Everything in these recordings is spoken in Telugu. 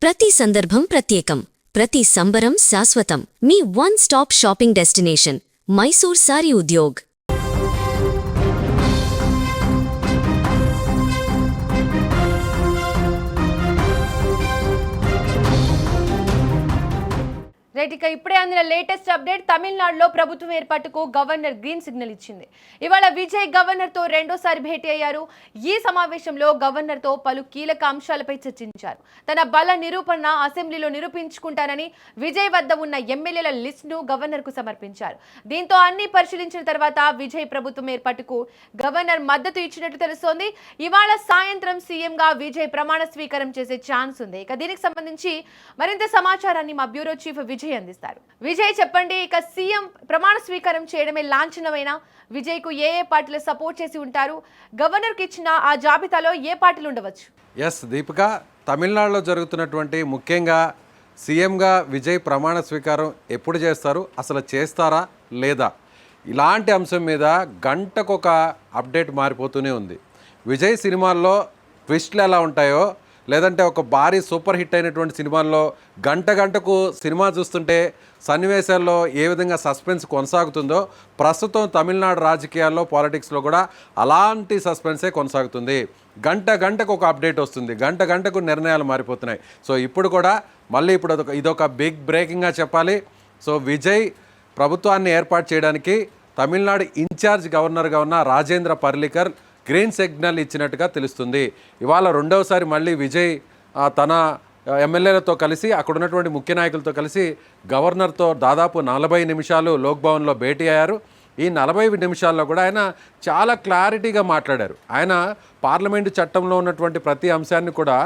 ప్రతి సందర్భం ప్రత్యేకం, ప్రతి సంబరం శాశ్వతం. మీ one stop shopping destination Mysore sari Udyog. Right, ఇక ఇప్పుడే అందిన లేటెస్ట్ అప్డేట్. తమిళనాడులో ప్రభుత్వం ఏర్పాటుకు గవర్నర్ గ్రీన్ సిగ్నల్ ఇచ్చింది. ఇవాళ విజయ్ గవర్నర్తో రెండోసారి భేటీ అయ్యారు. ఈ సమావేశంలో గవర్నర్తో పలు కీలక అంశాలపై చర్చించారు. తన బల నిరూపణ అసెంబ్లీలో నిరూపించుకుంటానని విజయ్ వద్ద ఉన్న ఎమ్మెల్యేల లిస్టును గవర్నర్కు సమర్పించారు. దీంతో అన్ని పరిశీలించిన తర్వాత విజయ్ ప్రభుత్వం ఏర్పాటుకు గవర్నర్ మద్దతు ఇచ్చినట్టు తెలుస్తోంది. ఇవాళ సాయంత్రం సీఎంగా విజయ్ ప్రమాణ స్వీకారం చేసే ఛాన్స్ ఉంది. ఇక దీనికి సంబంధించి మరింత సమాచారాన్ని మా బ్యూరో చీఫ్ విజయ్ అందిస్తారు. విజయ్, చెప్పండి, ఇక సీఎం ప్రమాణ స్వీకారం చేయడమే లాంఛనమైన విజయ్ కు ఏ పార్టీలు సపోర్ట్ చేసి ఉంటారు? గవర్నర్ కి ఇచ్చిన ఆ జాబితాలో ఏ పార్టీలు ఉండవచ్చు? ఎస్ దీపిక, తమిళనాడులో జరుగుతున్నటువంటి ముఖ్యంగా సీఎంగా విజయ్ ప్రమాణ స్వీకారం ఎప్పుడు చేస్తారు, అసలు చేస్తారా లేదా, ఇలాంటి అంశం మీద గంటకొక అప్డేట్ మారిపోతూనే ఉంది. విజయ్ సినిమాల్లో ట్విస్ట్లు ఎలా ఉంటాయో, లేదంటే ఒక భారీ సూపర్ హిట్ అయినటువంటి సినిమాల్లో గంటకు సినిమా చూస్తుంటే సన్నివేశాల్లో ఏ విధంగా సస్పెన్స్ కొనసాగుతుందో, ప్రస్తుతం తమిళనాడు రాజకీయాల్లో పాలిటిక్స్లో కూడా అలాంటి సస్పెన్సే కొనసాగుతుంది. గంటకు ఒక అప్డేట్ వస్తుంది, గంటకు నిర్ణయాలు మారిపోతున్నాయి. సో ఇప్పుడు కూడా మళ్ళీ ఇదొక బిగ్ బ్రేకింగ్గా చెప్పాలి. సో విజయ్ ప్రభుత్వాన్ని ఏర్పాటు చేయడానికి తమిళనాడు ఇన్ఛార్జ్ గవర్నర్గా ఉన్న రాజేంద్ర పర్లికర్ గ్రీన్ సిగ్నల్ ఇచ్చినట్టుగా తెలుస్తుంది. ఇవాళ రెండవసారి మళ్ళీ విజయ్ తన ఎమ్మెల్యేలతో కలిసి, అక్కడ ఉన్నటువంటి ముఖ్య నాయకులతో కలిసి గవర్నర్తో దాదాపు 40 నిమిషాలు లోక్భవన్లో భేటీ అయ్యారు. ఈ 40 నిమిషాల్లో కూడా ఆయన చాలా క్లారిటీగా మాట్లాడారు. ఆయన పార్లమెంటు చట్టంలో ఉన్నటువంటి ప్రతి అంశాన్ని కూడా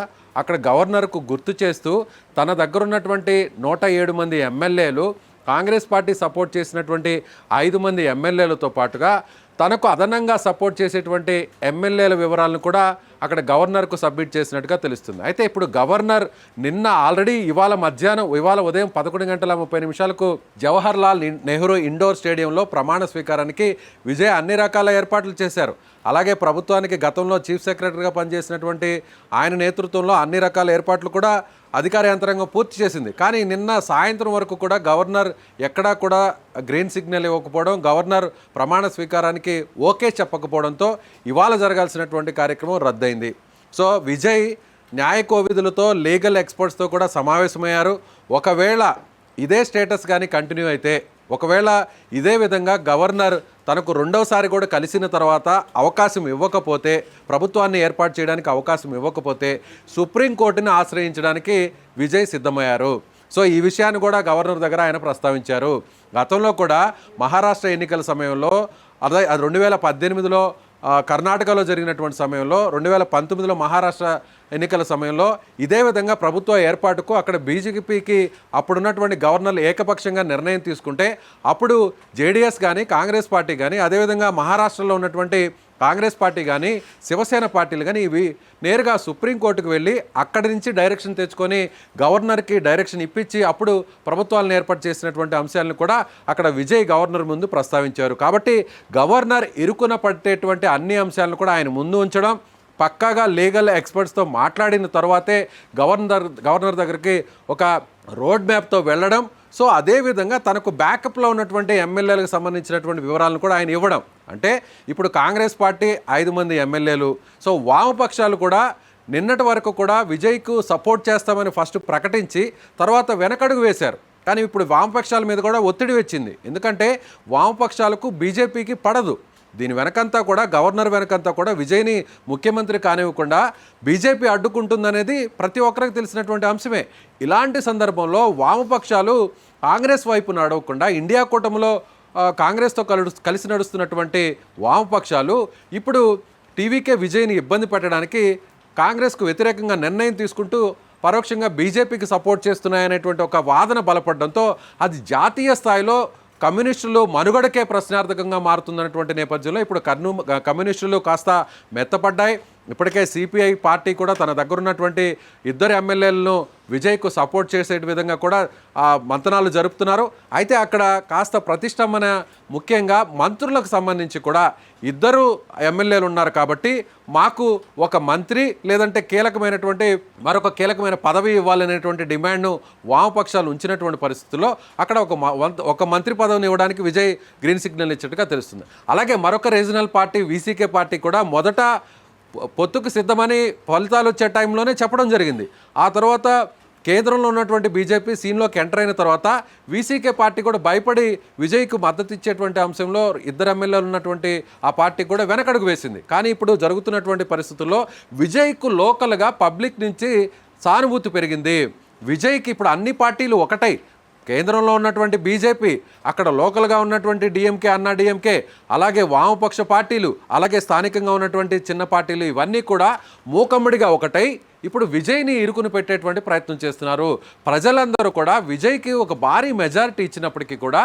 అక్కడ గవర్నర్కు గుర్తు చేస్తూ, తన దగ్గర ఉన్నటువంటి 107 మంది ఎమ్మెల్యేలు, కాంగ్రెస్ పార్టీ సపోర్ట్ చేసినటువంటి 5 మంది ఎమ్మెల్యేలతో పాటుగా తనకు అదనంగా సపోర్ట్ చేసేటువంటి ఎమ్మెల్యేల వివరాలను కూడా అక్కడ గవర్నర్కు సబ్మిట్ చేసినట్టుగా తెలుస్తుంది. అయితే ఇప్పుడు గవర్నర్ నిన్న ఆల్రెడీ ఇవాళ ఉదయం 11:30 జవహర్ లాల్ నెహ్రూ ఇండోర్ స్టేడియంలో ప్రమాణ స్వీకారానికి విజయ్ అన్ని రకాల ఏర్పాట్లు చేశారు. అలాగే ప్రభుత్వానికి గతంలో చీఫ్ సెక్రటరీగా పనిచేసినటువంటి ఆయన నేతృత్వంలో అన్ని రకాల ఏర్పాట్లు కూడా అధికార యంత్రాంగం పూర్తి చేసింది. కానీ నిన్న సాయంత్రం వరకు కూడా గవర్నర్ ఎక్కడా కూడా గ్రీన్ సిగ్నల్ ఇవ్వకపోవడం, గవర్నర్ ప్రమాణ స్వీకారానికి ఓకే చెప్పకపోవడంతో ఇవాళ జరగాల్సినటువంటి కార్యక్రమం రద్దయింది. సో విజయ్ న్యాయ కోవిధులతో, లీగల్ ఎక్స్పర్ట్స్తో కూడా సమావేశమయ్యారు. ఒకవేళ ఇదే స్టేటస్ కానీ కంటిన్యూ అయితే, ఒకవేళ ఇదే విధంగా గవర్నర్ తనకు రెండవసారి కూడా కలిసిన తర్వాత అవకాశం ఇవ్వకపోతే, ప్రభుత్వాన్ని ఏర్పాటు చేయడానికి అవకాశం ఇవ్వకపోతే సుప్రీంకోర్టుని ఆశ్రయించడానికి విజయ్ సిద్ధమయ్యారు. సో ఈ విషయాన్ని కూడా గవర్నర్ దగ్గర ఆయన ప్రస్తావించారు. గతంలో కూడా మహారాష్ట్ర ఎన్నికల సమయంలో, అదే 2018లో కర్ణాటకలో జరిగినటువంటి సమయంలో, 2019లో మహారాష్ట్ర ఎన్నికల సమయంలో ఇదే విధంగా ప్రభుత్వ ఏర్పాటుకు అక్కడ బీజేపీకి అప్పుడున్నటువంటి గవర్నర్లు ఏకపక్షంగా నిర్ణయం తీసుకుంటే, అప్పుడు జేడీఎస్ కానీ, కాంగ్రెస్ పార్టీ కానీ, అదేవిధంగా మహారాష్ట్రలో ఉన్నటువంటి కాంగ్రెస్ పార్టీ కానీ, శివసేన పార్టీలు కానీ ఇవి నేరుగా సుప్రీంకోర్టుకు వెళ్ళి అక్కడి నుంచి డైరెక్షన్ తెచ్చుకొని గవర్నర్కి డైరెక్షన్ ఇప్పించి అప్పుడు ప్రభుత్వాలను ఏర్పాటు చేసినటువంటి అంశాలను కూడా అక్కడ విజయ్ గవర్నర్ ముందు ప్రస్తావించారు. కాబట్టి గవర్నర్ ఇరుకున పట్టేటువంటి అన్ని అంశాలను కూడా ఆయన ముందు ఉంచడం, పక్కాగా లీగల్ ఎక్స్పర్ట్స్తో మాట్లాడిన తర్వాతే గవర్నర్ దగ్గరికి ఒక రోడ్ మ్యాప్తో వెళ్ళడం. సో అదేవిధంగా తనకు బ్యాకప్లో ఉన్నటువంటి ఎమ్మెల్యేలకు సంబంధించినటువంటి వివరాలను కూడా ఆయన ఇవ్వడం. అంటే ఇప్పుడు కాంగ్రెస్ పార్టీ 5 మంది ఎమ్మెల్యేలు, సో వామపక్షాలు కూడా నిన్నటి వరకు కూడా విజయ్కు సపోర్ట్ చేస్తామని ఫస్ట్ ప్రకటించి తర్వాత వెనకడుగు వేశారు. కానీ ఇప్పుడు వామపక్షాల మీద కూడా ఒత్తిడి వచ్చింది. ఎందుకంటే వామపక్షాలకు బీజేపీకి పడదు. దీని వెనకంతా కూడా, గవర్నర్ వెనకంతా కూడా విజయ్ని ముఖ్యమంత్రి కానివ్వకుండా బీజేపీ అడ్డుకుంటుందనేది ప్రతి ఒక్కరికి తెలిసినటువంటి అంశమే. ఇలాంటి సందర్భంలో వామపక్షాలు కాంగ్రెస్ వైపు నడవకుండా, ఇండియా కూటమిలో కాంగ్రెస్తో కలిసి నడుస్తున్నటువంటి వామపక్షాలు ఇప్పుడు టీవీకే విజయ్ని ఇబ్బంది పెట్టడానికి కాంగ్రెస్కు వ్యతిరేకంగా నిర్ణయం తీసుకుంటూ పరోక్షంగా బీజేపీకి సపోర్ట్ చేస్తున్నాయనేటువంటి ఒక వాదన బలపడడంతో అది జాతీయ స్థాయిలో కమ్యూనిస్టులు మనుగడకే ప్రశ్నార్థకంగా మారుతుందన్నటువంటి నేపథ్యంలో ఇప్పుడు కమ్యూనిస్టులు కాస్త మెత్తపడ్డాయి. ఇప్పటికే సిపిఐ పార్టీ కూడా తన దగ్గర ఉన్నటువంటి ఇద్దరు ఎమ్మెల్యేలను విజయ్కు సపోర్ట్ చేసే విధంగా కూడా మంతనాలు జరుపుతున్నారు. అయితే అక్కడ కాస్త ప్రతిష్టంభన ముఖ్యంగా మంత్రులకు సంబంధించి కూడా ఇద్దరు ఎమ్మెల్యేలు ఉన్నారు కాబట్టి మాకు ఒక మంత్రి లేదంటే మరొక కీలకమైన పదవి ఇవ్వాలనేటువంటి డిమాండ్ను వామపక్షాలు ఉంచినటువంటి పరిస్థితుల్లో అక్కడ ఒక మంత్రి పదవిని ఇవ్వడానికి విజయ్ గ్రీన్ సిగ్నల్ ఇచ్చినట్టుగా తెలుస్తుంది. అలాగే మరొక రీజనల్ పార్టీ వీసీకే పార్టీ కూడా మొదట పొత్తుకు సిద్ధమని ఫలితాలు వచ్చే టైంలోనే చెప్పడం జరిగింది. ఆ తర్వాత కేంద్రంలో ఉన్నటువంటి బీజేపీ సీన్లోకి ఎంటర్ అయిన తర్వాత వీసీకే పార్టీ కూడా భయపడి విజయ్కు మద్దతు ఇచ్చేటువంటి అంశంలో ఇద్దరు ఎమ్మెల్యేలు ఉన్నటువంటి ఆ పార్టీ కూడా వెనకడుగు వేసింది. కానీ ఇప్పుడు జరుగుతున్నటువంటి పరిస్థితుల్లో విజయ్కు లోకల్గా పబ్లిక్ నుంచి సానుభూతి పెరిగింది. విజయ్కి ఇప్పుడు అన్ని పార్టీలు ఒకటై కేంద్రంలో ఉన్నటువంటి బీజేపీ, అక్కడ లోకల్గా ఉన్నటువంటి డిఎంకే, అన్నా డిఎంకే, అలాగే వామపక్ష పార్టీలు, అలాగే స్థానికంగా ఉన్నటువంటి చిన్న పార్టీలు ఇవన్నీ కూడా మూకమ్మడిగా ఒకటై ఇప్పుడు విజయ్ని ఇరుకుని పెట్టేటువంటి ప్రయత్నం చేస్తున్నారు. ప్రజలందరూ కూడా విజయ్కి ఒక భారీ మెజారిటీ ఇచ్చినప్పటికీ కూడా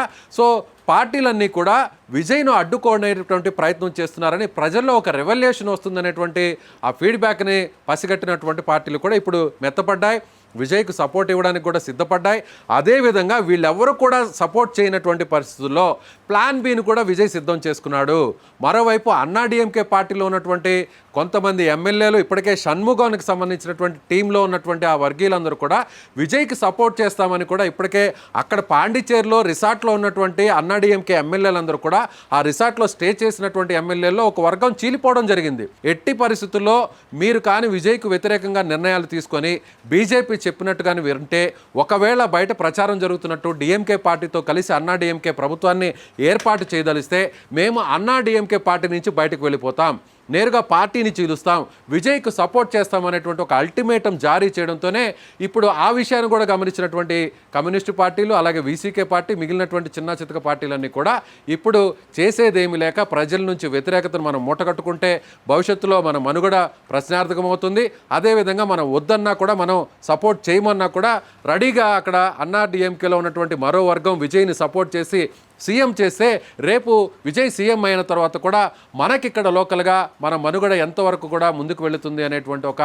పార్టీలన్నీ కూడా విజయ్ను అడ్డుకోనేటువంటి ప్రయత్నం చేస్తున్నారని ప్రజల్లో ఒక రెవల్యూషన్ వస్తుందనేటువంటి ఆ ఫీడ్బ్యాక్ని పసిగట్టినటువంటి పార్టీలు కూడా ఇప్పుడు మెత్తపడ్డాయి. విజయ్కు సపోర్ట్ ఇవ్వడానికి కూడా సిద్ధపడ్డాయి. అదేవిధంగా వీళ్ళెవరూ కూడా సపోర్ట్ చేయనటువంటి పరిస్థితుల్లో ప్లాన్ బిని కూడా విజయ్ సిద్ధం చేసుకున్నాడు. మరోవైపు అన్నా డిఎంకే పార్టీలో ఉన్నటువంటి కొంతమంది ఎమ్మెల్యేలు ఇప్పటికే షణ్ముగానికి సంబంధించినటువంటి టీంలో ఉన్నటువంటి ఆ వర్గీయులందరూ కూడా విజయ్కి సపోర్ట్ చేస్తామని కూడా ఇప్పటికే అక్కడ పాండిచేరిలో రిసార్ట్లో ఉన్నటువంటి అన్నా డిఎంకే ఎమ్మెల్యేలందరూ కూడా ఆ రిసార్ట్లో స్టే చేసినటువంటి ఎమ్మెల్యేల్లో ఒక వర్గం చీలిపోవడం జరిగింది. ఎట్టి పరిస్థితుల్లో మీరు కానీ విజయ్కు వ్యతిరేకంగా నిర్ణయాలు తీసుకొని బీజేపీ చెప్పినట్టుగానే వింటే ఒకవేళ బయట ప్రచారం జరుగుతున్నట్టు డిఎంకే పార్టీతో కలిసి అన్నా డిఎంకే ప్రభుత్వాన్ని ఏర్పాటు చేయదలిస్తే మేము అన్నా డిఎంకే పార్టీ నుంచి బయటకు వెళ్ళిపోతాం, నేరుగా పార్టీని చీలుస్తాం, విజయ్కు సపోర్ట్ చేస్తామనేటువంటి ఒక అల్టిమేటం జారీ చేయడంతోనే ఇప్పుడు ఆ విషయాన్ని కూడా గమనించినటువంటి కమ్యూనిస్టు పార్టీలు, అలాగే వీసీకే పార్టీ, మిగిలినటువంటి చిన్న చితక పార్టీలన్నీ కూడా ఇప్పుడు చేసేదేమీ లేక ప్రజల నుంచి వ్యతిరేకతను మనం మూటగట్టుకుంటే భవిష్యత్తులో మన మనుగడ ప్రశ్నార్థకమవుతుంది. అదేవిధంగా మనం వద్దన్నా కూడా మనం సపోర్ట్ చేయమన్నా కూడా రెడీగా అక్కడ అన్నా డిఎంకేలో ఉన్నటువంటి మరో వర్గం విజయ్ని సపోర్ట్ చేసి సీఎం చేస్తే రేపు విజయ్ సీఎం అయిన తర్వాత కూడా మనకిక్కడ లోకల్గా మన మనుగడ ఎంతవరకు కూడా ముందుకు వెళుతుంది అనేటువంటి ఒక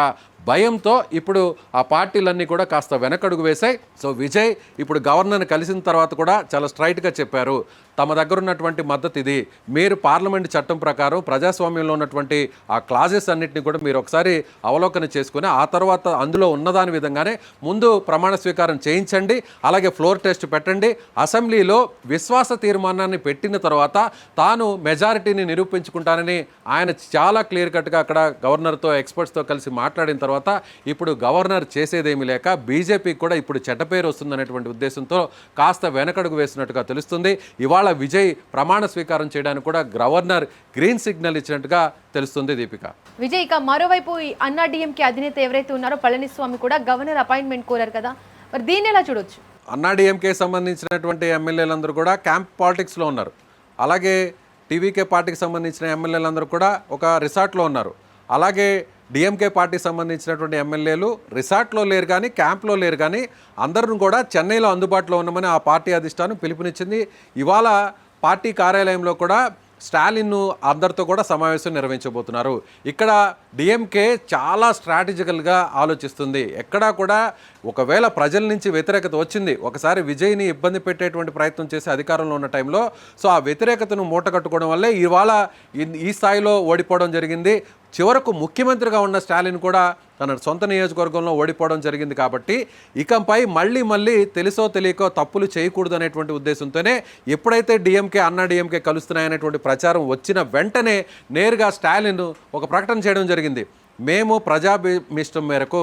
భయంతో ఇప్పుడు ఆ పార్టీలన్నీ కూడా కాస్త వెనకడుగు వేశాయి. విజయ్ ఇప్పుడు గవర్నర్ని కలిసిన తర్వాత కూడా చాలా స్ట్రైట్గా చెప్పారు, తమ దగ్గర ఉన్నటువంటి మద్దతు ఇది, మీరు పార్లమెంట్ చట్టం ప్రకారం ప్రజాస్వామ్యంలో ఉన్నటువంటి ఆ క్లాజెస్ అన్నింటినీ కూడా మీరు ఒకసారి అవలోకన చేసుకుని ఆ తర్వాత అందులో ఉన్నదాని విధంగానే ముందు ప్రమాణ స్వీకారం చేయించండి, అలాగే ఫ్లోర్ టెస్ట్ పెట్టండి, అసెంబ్లీలో విశ్వాస తీర్మానాన్ని పెట్టిన తర్వాత తాను మెజారిటీని నిరూపించుకుంటానని ఆయన చాలా క్లియర్ కట్గా అక్కడ గవర్నర్తో ఎక్స్పర్ట్స్తో కలిసి మాట్లాడిన తర్వాత ఇప్పుడు గవర్నర్ చేసేదేమీ లేక బీజేపీకి కూడా ఇప్పుడు చెడ్డ పేరు వస్తుందనేటువంటి ఉద్దేశంతో కాస్త వెనకడుగు వేసినట్టుగా తెలుస్తుంది. ఇవాళ విజయ్ ప్రమాణ స్వీకారం చేయడానికి కూడా గవర్నర్ గ్రీన్ సిగ్నల్ ఇచ్చినట్టుగా తెలుస్తుంది. దీపిక, విజయ్ ఇక మరోవైపు అన్నా డిఎంకే అధినేత ఎవరైతే ఉన్నారో పళనిస్వామి కూడా గవర్నర్ అపాయింట్మెంట్ కోరారు కదా, మరి దీన్ని ఎలా చూడొచ్చు? అన్నా డిఎంకే సంబంధించినటువంటి ఎమ్మెల్యేలందరూ కూడా క్యాంప్ పాలిటిక్స్లో ఉన్నారు. అలాగే టీవీకే పార్టీకి సంబంధించిన ఎమ్మెల్యేలందరూ కూడా ఒక రిసార్ట్లో ఉన్నారు. అలాగే డిఎంకే పార్టీకి సంబంధించినటువంటి ఎమ్మెల్యేలు రిసార్ట్లో లేరు కానీ క్యాంప్లో లేరు కానీ అందరూ కూడా చెన్నైలో అందుబాటులో ఉన్నామని ఆ పార్టీ అధిష్టానం పిలుపునిచ్చింది. ఇవాళ పార్టీ కార్యాలయంలో కూడా స్టాలిన్ను అందరితో కూడా సమావేశం నిర్వహించబోతున్నారు. ఇక్కడ డిఎంకే చాలా స్ట్రాటజికల్గా ఆలోచిస్తుంది. ఎక్కడా కూడా ఒకవేళ ప్రజల నుంచి వ్యతిరేకత వచ్చింది, ఒకసారి విజయ్ని ఇబ్బంది పెట్టేటువంటి ప్రయత్నం చేసి అధికారంలో ఉన్న టైంలో ఆ వ్యతిరేకతను మూటగట్టుకోవడం వల్లే ఇవాళ ఈ స్థాయిలో ఓడిపోవడం జరిగింది. చివరకు ముఖ్యమంత్రిగా ఉన్న స్టాలిన్ కూడా తన సొంత నియోజకవర్గంలో ఓడిపోవడం జరిగింది. కాబట్టి ఇకపై మళ్ళీ తెలుసో తెలియకో తప్పులు చేయకూడదు అనేటువంటి ఉద్దేశంతోనే ఎప్పుడైతే డిఎంకే అన్నా డిఎంకే కలుస్తున్నాయనేటువంటి ప్రచారం వచ్చిన వెంటనే నేరుగా స్టాలిన్ ఒక ప్రకటన చేయడం జరిగింది. మేము ప్రజాభీష్టం మేరకు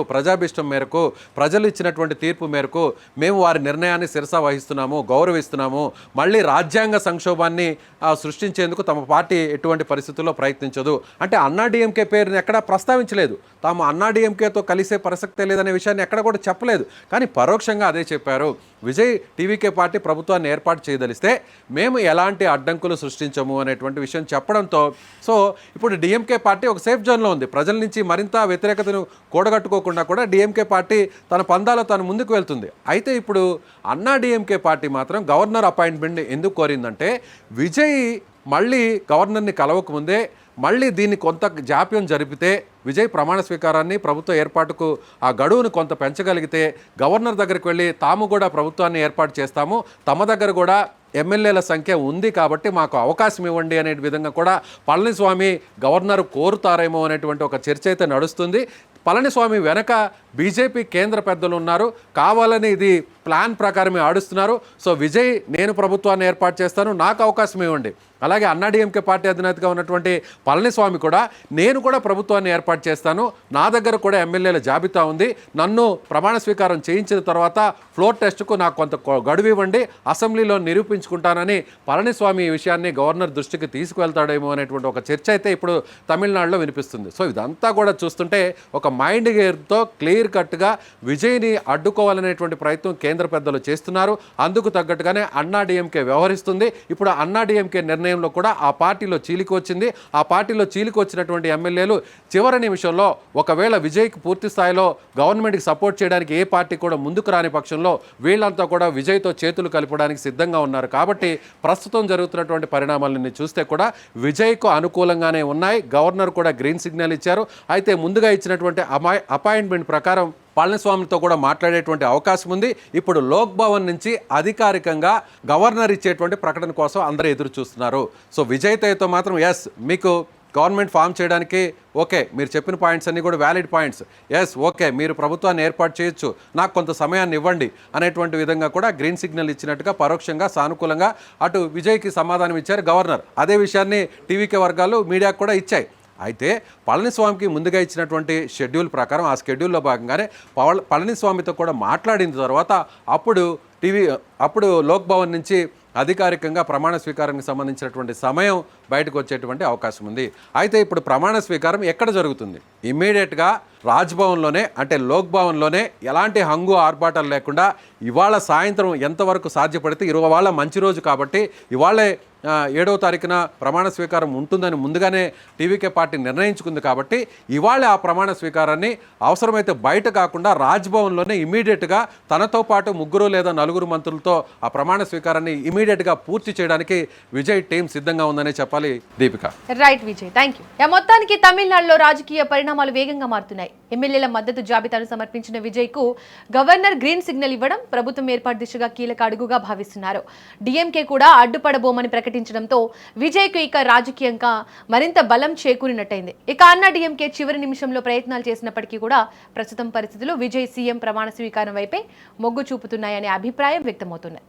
ప్రజలు ఇచ్చినటువంటి తీర్పు మేరకు మేము వారి నిర్ణయాన్ని శిరసా వహిస్తున్నాము, గౌరవిస్తున్నాము. మళ్ళీ రాజ్యాంగ సంక్షోభాన్ని సృష్టించేందుకు తమ పార్టీ ఎటువంటి పరిస్థితుల్లో ప్రయత్నించదు అంటే అన్నా డిఎంకే పేరుని ఎక్కడా ప్రస్తావించలేదు. తాము అన్నా డిఎంకేతో కలిసే ప్రసక్తే లేదనే విషయాన్ని ఎక్కడ కూడా చెప్పలేదు. కానీ పరోక్షంగా అదే చెప్పారు. విజయ్ టీవీకే పార్టీ ప్రభుత్వాన్ని ఏర్పాటు చేయదలిస్తే మేము ఎలాంటి అడ్డంకులు సృష్టించము అనేటువంటి విషయం చెప్పడంతో ఇప్పుడు డిఎంకే పార్టీ ఒక సేఫ్ జోన్లో ఉంది. ప్రజల నుంచి మరింత వ్యతిరేకతను కూడగట్టుకోకుండా కూడా డిఎంకే పార్టీ తన పందాలో తాను ముందుకు వెళ్తుంది. అయితే ఇప్పుడు అన్నా డిఎంకే పార్టీ మాత్రం గవర్నర్ అపాయింట్మెంట్ ఎందుకు కోరిందంటే విజయ్ మళ్ళీ గవర్నర్ని కలవకముందే మళ్ళీ దీన్ని కొంత జాప్యం జరిపితే విజయ్ ప్రమాణ స్వీకారాన్ని ప్రభుత్వ ఏర్పాటుకు ఆ గడువును కొంత పెంచగలిగితే గవర్నర్ దగ్గరికి వెళ్ళి తాము కూడా ప్రభుత్వాన్ని ఏర్పాటు చేస్తాము, తమ దగ్గర కూడా ఎమ్మెల్యేల సంఖ్య ఉంది కాబట్టి మాకు అవకాశం ఇవ్వండి అనే విధంగా కూడా పళనిస్వామి గవర్నర్ కోరుతారేమో అనేటువంటి ఒక చర్చ అయితే నడుస్తుంది. పళనిస్వామి వెనక బీజేపీ కేంద్ర పెద్దలు ఉన్నారు, కావాలని ఇది ప్లాన్ ప్రకారమే ఆడుస్తున్నారు. సో విజయ్ నేను ప్రభుత్వాన్ని ఏర్పాటు చేస్తాను, నాకు అవకాశం ఇవ్వండి. అలాగే అన్నాడీఎంకే పార్టీ అధినేతగా ఉన్నటువంటి పళనిస్వామి కూడా నేను కూడా ప్రభుత్వాన్ని ఏర్పాటు చేస్తాను, నా దగ్గర కూడా ఎమ్మెల్యేల జాబితా ఉంది, నన్ను ప్రమాణ స్వీకారం చేయించిన తర్వాత ఫ్లోర్ టెస్ట్కు నాకు కొంత గడువు ఇవ్వండి, అసెంబ్లీలో నిరూపించుకుంటానని పళనిస్వామి ఈ విషయాన్ని గవర్నర్ దృష్టికి తీసుకువెళ్తాడేమో అనేటువంటి ఒక చర్చ అయితే ఇప్పుడు తమిళనాడులో వినిపిస్తుంది. సో ఇదంతా కూడా చూస్తుంటే ఒక మైండ్ గేర్తో క్లియర్ కట్గా విజయ్ని అడ్డుకోవాలనేటువంటి ప్రయత్నం కేంద్ర పెద్దలు చేస్తున్నారు. అందుకు తగ్గట్టుగానే అన్నాడీఎంకే వ్యవహరిస్తుంది. ఇప్పుడు అన్నాడీఎంకే నిర్ణయంలో కూడా ఆ పార్టీలో చీలిక వచ్చింది. ఆ పార్టీలో చీలిక వచ్చినటువంటి ఎమ్మెల్యేలు చివరి నిమిషంలో ఒకవేళ విజయ్కి పూర్తి స్థాయిలో గవర్నమెంట్కి సపోర్ట్ చేయడానికి ఏ పార్టీ కూడా ముందుకు రాని పక్షంలో వీళ్ళంతా కూడా విజయ్తో చేతులు కలపడానికి సిద్ధంగా ఉన్నారు. కాబట్టి ప్రస్తుతం జరుగుతున్నటువంటి పరిణామాలని చూస్తే కూడా విజయ్కు అనుకూలంగానే ఉన్నాయి. గవర్నర్ కూడా గ్రీన్ సిగ్నల్ ఇచ్చారు. అయితే ముందుగా ఇచ్చినటువంటి అపాయింట్మెంట్ ప్రకారం పళనిస్వామితో కూడా మాట్లాడేటువంటి అవకాశం ఉంది. ఇప్పుడు లోక్ భవన్ నుంచి అధికారికంగా గవర్నర్ ఇచ్చేటువంటి ప్రకటన కోసం అందరూ ఎదురు చూస్తున్నారు. సో విజయ్తో మాత్రం ఎస్ మీకు గవర్నమెంట్ ఫామ్ చేయడానికి ఓకే, మీరు చెప్పిన పాయింట్స్ అన్నీ కూడా వ్యాలిడ్ పాయింట్స్, ఎస్ ఓకే మీరు ప్రభుత్వాన్ని ఏర్పాటు చేయొచ్చు, నాకు కొంత సమయాన్ని ఇవ్వండి అనేటువంటి విధంగా కూడా గ్రీన్ సిగ్నల్ ఇచ్చినట్టుగా పరోక్షంగా సానుకూలంగా అటు విజయ్కి సమాధానం ఇచ్చారు గవర్నర్. అదే విషయాన్ని టీవీకే వర్గాలు మీడియాకు కూడా ఇచ్చాయి. అయితే పళనిస్వామికి ముందుగా ఇచ్చినటువంటి షెడ్యూల్ ప్రకారం ఆ షెడ్యూల్లో భాగంగానే పళనిస్వామితో కూడా మాట్లాడిన తర్వాత అప్పుడు లోక్ భవన్ నుంచి అధికారికంగా ప్రమాణ స్వీకారానికి సంబంధించినటువంటి సమయం బయటకు వచ్చేటువంటి అవకాశం ఉంది. అయితే ఇప్పుడు ప్రమాణ స్వీకారం ఎక్కడ జరుగుతుంది? ఇమ్మీడియట్గా రాజ్భవన్లోనే, అంటే లోక్ భవన్లోనే ఎలాంటి హంగు ఆర్భాటాలు లేకుండా ఇవాళ సాయంత్రం ఎంతవరకు సాధ్యపడితే ఇవాళ మంచి రోజు కాబట్టి ఇవాళే 7వ తారీఖున ప్రమాణ స్వీకారం ఉంటుందని ముందుగానే టీవీకే పార్టీ నిర్ణయించుకుంది కాబట్టి ఇవాళ ఆ ప్రమాణ స్వీకారాన్ని అవసరమైతే బయట కాకుండా రాజ్భవన్లోనే ఇమీడియట్గా తనతో పాటు 3 లేదా 4 మంత్రులతో ఆ ప్రమాణ స్వీకారాన్ని ఇమీడియట్గా పూర్తి చేయడానికి విజయ్ టీం సిద్ధంగా ఉందనే చెప్పాలి. Deepika. Right Vijay, thank you. మొత్తానికి తమిళనాడులో రాజకీయ పరిణామాలు వేగంగా మారుతున్నాయి. ఎమ్మెల్యేల మద్దతు జాబితాను సమర్పించిన విజయ్ కు గవర్నర్ గ్రీన్ సిగ్నల్ ఇవ్వడం ప్రభుత్వం ఏర్పాటు దిశగా కీలక అడుగుగా భావిస్తున్నారు. డిఎంకే కూడా అడ్డుపడబోమని ప్రకటించడంతో విజయ్ కు ఇక రాజకీయంగా మరింత బలం చేకూరినట్టయింది. ఇక అన్నా డిఎంకే చివరి నిమిషంలో ప్రయత్నాలు చేసినప్పటికీ కూడా ప్రస్తుతం పరిస్థితులు విజయ్ సీఎం ప్రమాణ స్వీకారం వైపే మొగ్గు చూపుతున్నాయనే అభిప్రాయం వ్యక్తమవుతున్నాయి.